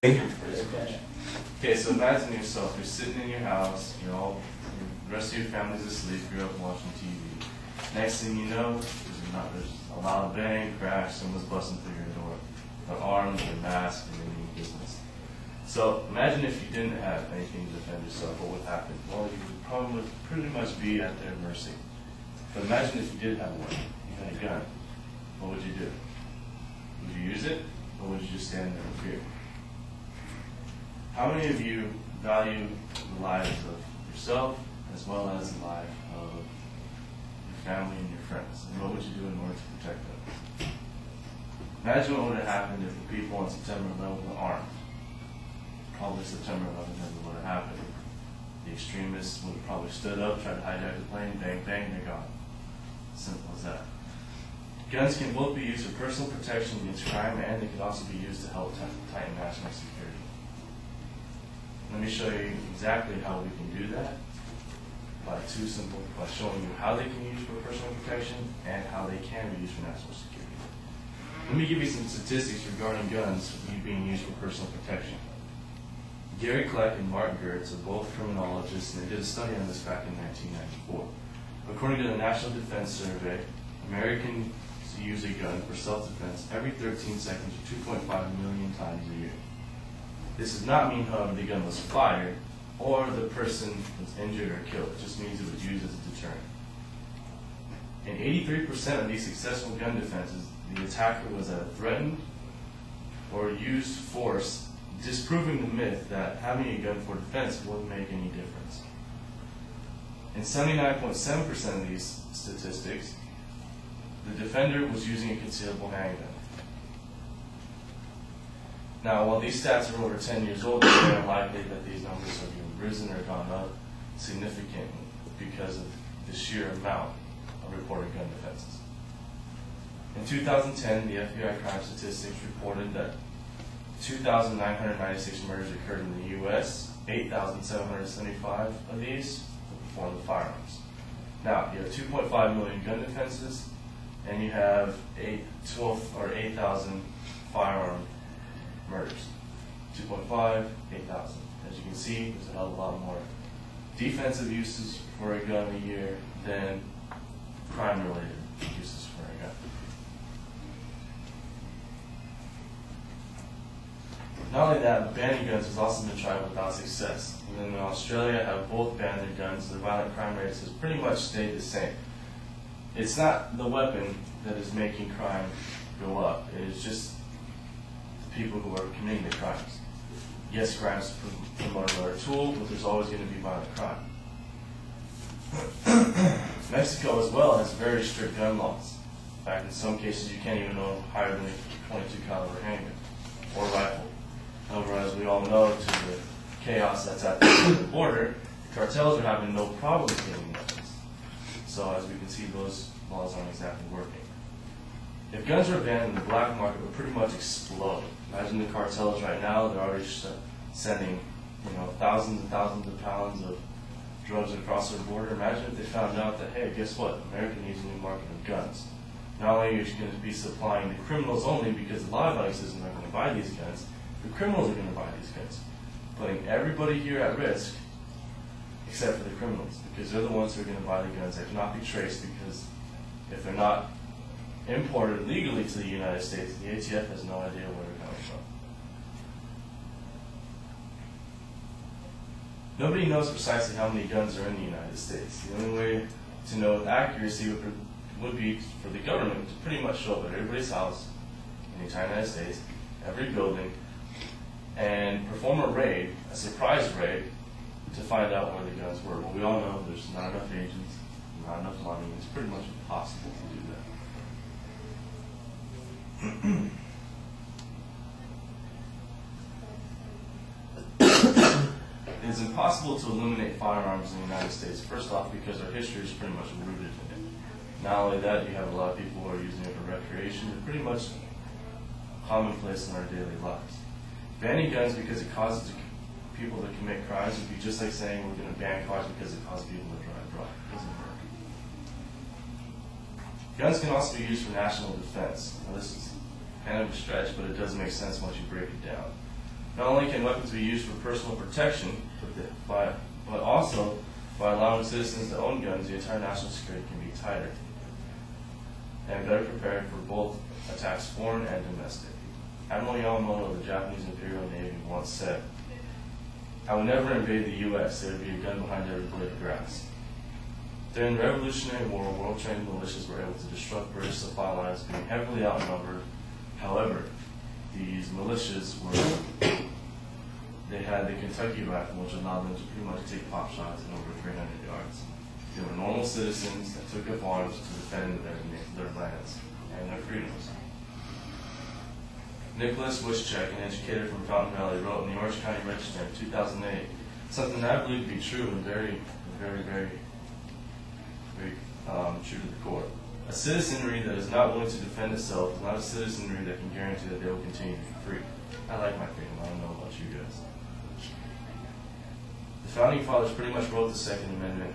Okay, so imagine yourself, you're sitting in your house, the rest of your family's asleep, you're up watching TV. Next thing you know, there's a loud bang, crash, someone's busting through your door. They're armed, they're masked, and they mean business. So imagine if you didn't have anything to defend yourself, what would happen? Well, you would probably pretty much be at their mercy. But imagine if you did have one, you had a gun, what would you do? Would you use it, or would you just stand there in fear? How many of you value the lives of yourself as well as the life of your family and your friends? And what would you do in order to protect them? Imagine what would have happened if the people on September 11th were armed. Probably September 11th never would have happened. The extremists would have probably stood up, tried to hijack the plane, bang, bang, they're gone. Simple as that. Guns can both be used for personal protection against crime, and they can also be used to help tighten national security. Let me show you exactly how we can do that by showing you how they can be used for personal protection and how they can be used for national security. Let me give you some statistics regarding guns being used for personal protection. Gary Kleck and Mark Gertz are both criminologists, and they did a study on this back in 1994. According to the National Defense Survey, Americans use a gun for self-defense every 13 seconds or 2.5 million times a year. This does not mean, however, the gun was fired or the person was injured or killed. It just means it was used as a deterrent. In 83% of these successful gun defenses, the attacker was either threatened or used force, disproving the myth that having a gun for defense wouldn't make any difference. In 79.7% of these statistics, the defender was using a concealable handgun. Now, while these stats are over 10 years old, it's very unlikely that these numbers have either risen or gone up significantly because of the sheer amount of reported gun defenses. In 2010, the FBI crime statistics reported that 2,996 murders occurred in the U.S., 8,775 of these were performed with firearms. Now, you have 2.5 million gun defenses, and you have 8,000 firearm murders. 2.5, 8,000. As you can see, there's a hell of a lot more defensive uses for a gun a year than crime-related uses for a gun. Not only that, banning guns has also been tried without success. And then in Australia, have both banned their guns. The violent crime rates has pretty much stayed the same. It's not the weapon that is making crime go up. It is just the people who are committing the crimes. Yes, crime is promoted by a tool, but there's always going to be violent crime. Mexico as well has very strict gun laws. In fact, in some cases you can't even own higher than a 22 caliber handgun or rifle. However, as we all know, to the chaos that's at the border, the cartels are having no problems getting weapons. So as we can see, those laws aren't exactly working. If guns were banned, the black market would pretty much explode. Imagine the cartels right now, they're already sending thousands and thousands of pounds of drugs across their border. Imagine if they found out that, hey, guess what? America needs a new market of guns. Not only are you going to be supplying the criminals only, because a lot of ISIS are not going to buy these guns, the criminals are going to buy these guns, putting everybody here at risk except for the criminals, because they're the ones who are going to buy the guns. They cannot be traced, because if they're not imported legally to the United States, the ATF has no idea where they're coming from. Nobody knows precisely how many guns are in the United States. The only way to know with accuracy would be for the government to pretty much show up at everybody's house in the entire United States, every building, and perform a raid, a surprise raid, to find out where the guns were. Well, we all know there's not enough agents, not enough money. It's pretty much impossible to do that. It's impossible to eliminate firearms in the United States, first off, because our history is pretty much rooted in it. Not only that, you have a lot of people who are using it for recreation. It's pretty much commonplace in our daily lives. Banning guns because it causes people to commit crimes would be just like saying we're going to ban cars because it causes people to drive drunk. It doesn't work. Guns can also be used for national defense. Now, this is kind of a stretch, but it does make sense once you break it down. Not only can weapons be used for personal protection, but also by allowing citizens to own guns, the entire national security can be tighter and better prepared for both attacks, foreign and domestic. Admiral Yamamoto of the Japanese Imperial Navy once said, "I would never invade the U.S. There would be a gun behind every blade of grass." During the Revolutionary War, well-trained militias were able to disrupt British supply lines, being heavily outnumbered. However, these militias they had the Kentucky rifle, which allowed them to pretty much take pop shots at over 300 yards. They were normal citizens that took up arms to defend their lands and their freedoms. Nicholas Wischek, an educator from Fountain Valley, wrote in the Orange County Register in 2008 something that I believe to be true and very true to the core. A citizenry that is not willing to defend itself is not a citizenry that can guarantee that they will continue to be free. I like my freedom. I don't know about you guys. The Founding Fathers pretty much wrote the Second Amendment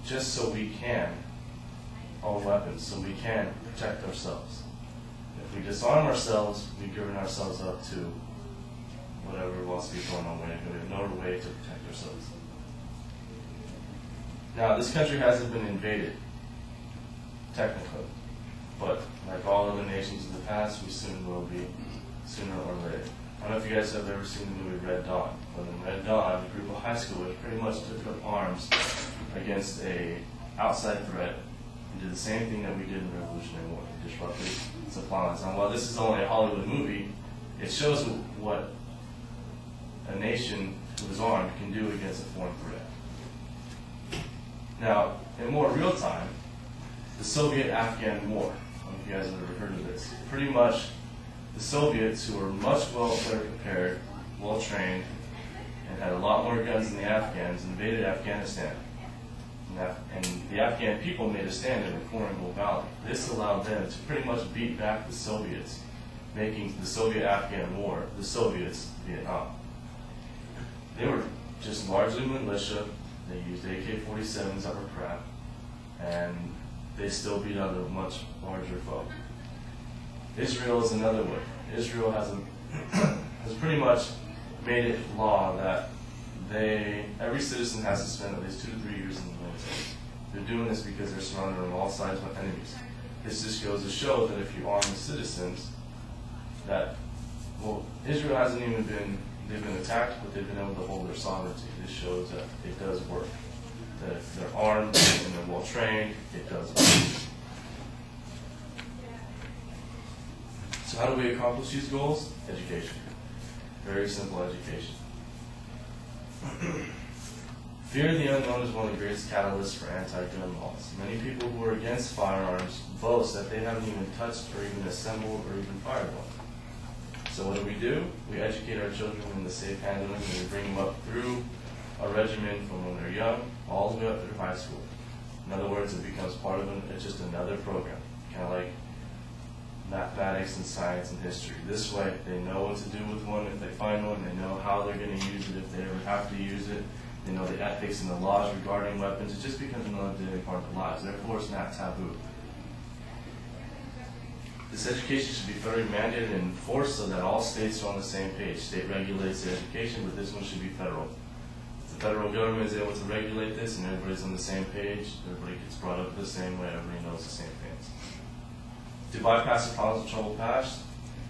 just so we can own weapons, so we can protect ourselves. If we disarm ourselves, we govern ourselves up to whatever wants to be going on. We have no other way to protect ourselves. Now, this country hasn't been invaded, technically, but like all other nations in the past, we soon will be, sooner or later. I don't know if you guys have ever seen the movie Red Dawn. But in Red Dawn, a group of high schoolers pretty much took up arms against a outside threat and did the same thing that we did in the Revolutionary War, disrupted supply lines. Now, while this is only a Hollywood movie, it shows what a nation who is armed can do against a foreign threat. Now, in more real time, the Soviet-Afghan War. I don't know if you guys have ever heard of this. Pretty much, the Soviets, who were much better prepared, well-trained, and had a lot more guns than the Afghans, invaded Afghanistan. And the Afghan people made a stand in the Korangal Valley. This allowed them to pretty much beat back the Soviets, making the Soviet-Afghan War the Soviets' Vietnam. They were just largely militia. They used AK-47s that were crap, and they still beat out a much larger foe. Israel is another way. Israel has pretty much made it law that every citizen has to spend at least 2 to 3 years in the military. They're doing this because they're surrounded on all sides by enemies. This just goes to show that if you arm the citizens, Israel hasn't even they've been attacked, but they've been able to hold their sovereignty. This shows that it does work. That if they're armed and they're well trained, it does work. So how do we accomplish these goals? Education. Very simple education. Fear of the unknown is one of the greatest catalysts for anti-gun laws. Many people who are against firearms boast that they haven't even touched or even assembled or even fired one. So what do? We educate our children in the safe handling, and we bring them up through a regimen from when they're young all the way up through high school. In other words, it becomes part of it's just another program, kind of like mathematics and science and history. This way, they know what to do with one if they find one. They know how they're going to use it if they ever have to use it. They know the ethics and the laws regarding weapons. It just becomes another daily part of their lives. Therefore, it's not taboo. This education should be federally mandated and enforced so that all states are on the same page. State regulates the education, but this one should be federal. If the federal government is able to regulate this and everybody's on the same page, everybody gets brought up the same way, everybody knows the same things. To bypass the problems of trouble past,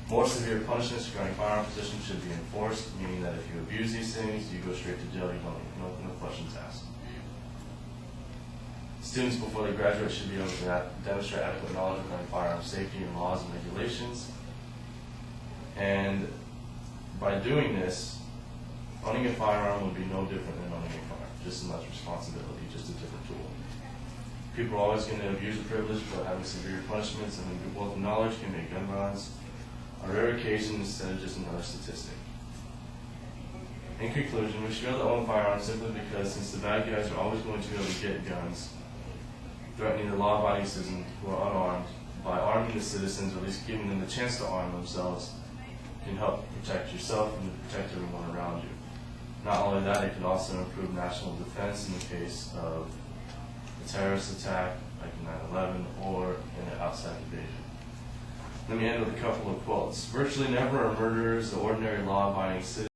more severe punishments regarding firearm possession should be enforced, meaning that if you abuse these things, you go straight to jail, no questions asked. Students before they graduate should be able to demonstrate adequate knowledge regarding firearm safety and laws and regulations. And by doing this, owning a firearm would be no different than owning a car, just as much responsibility, just a different tool. People are always going to abuse the privilege without having severe punishments, and a wealth of knowledge can make gun violence a rare occasion instead of just another statistic. In conclusion, we should be able to own firearms simply because since the bad guys are always going to be able to get guns, threatening the law-abiding citizens who are unarmed, by arming the citizens, or at least giving them the chance to arm themselves, can help protect yourself and protect everyone around you. Not only that, it can also improve national defense in the case of a terrorist attack, like 9/11, or in an outside invasion. Let me end with a couple of quotes. Virtually never are murderers the ordinary law-abiding citizens